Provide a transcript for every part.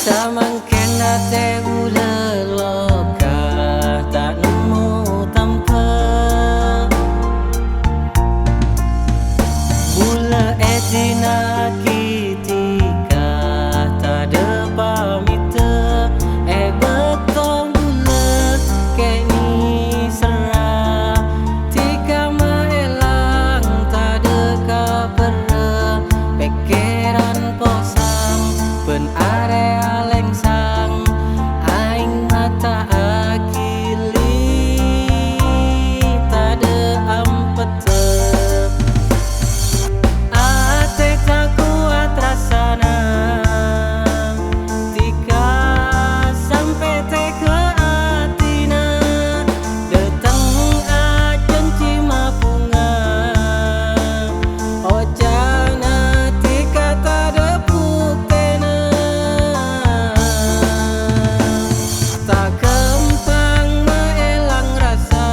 Samangken ate ula loka tak nemu tampa Bula etina kitika tak ada pamita betong bula keni serah tika maelang tak ada kapera pikiran posang pen area lengsang aing mata akili tak ada ampete ate tak kuat rasana tika sampai te ke atina datang ajan cima bunga ojana tika tak ada buktina tak kempang maelang rasa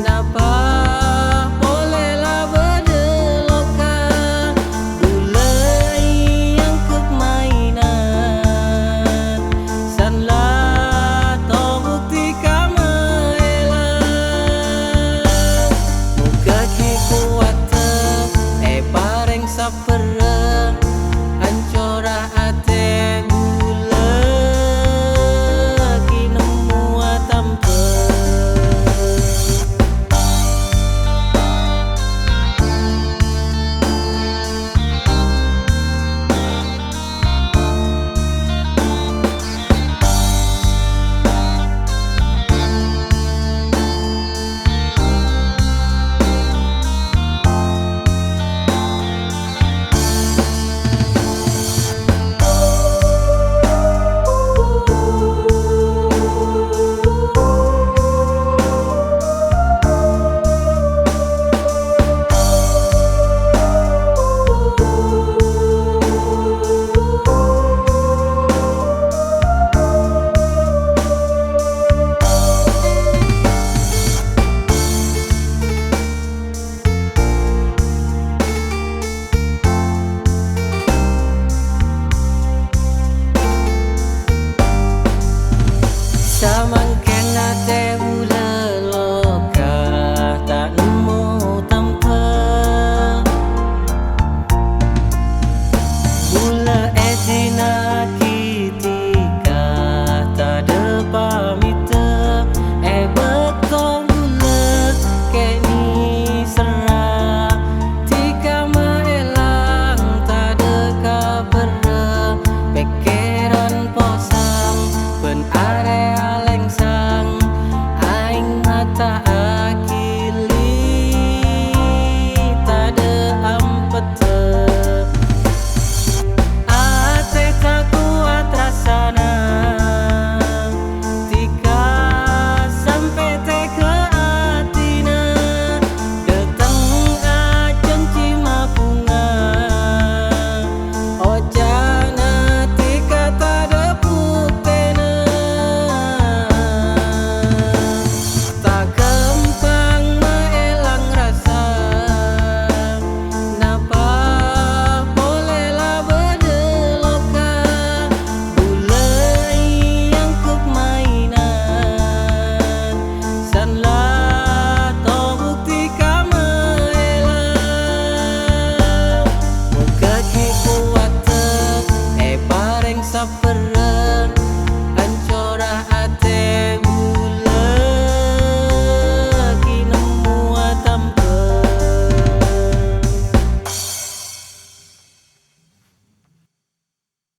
dapat bolehlah berdeloka bulai yang kemainan sanlah toh bukti kamelang muka ki kuat pareng saper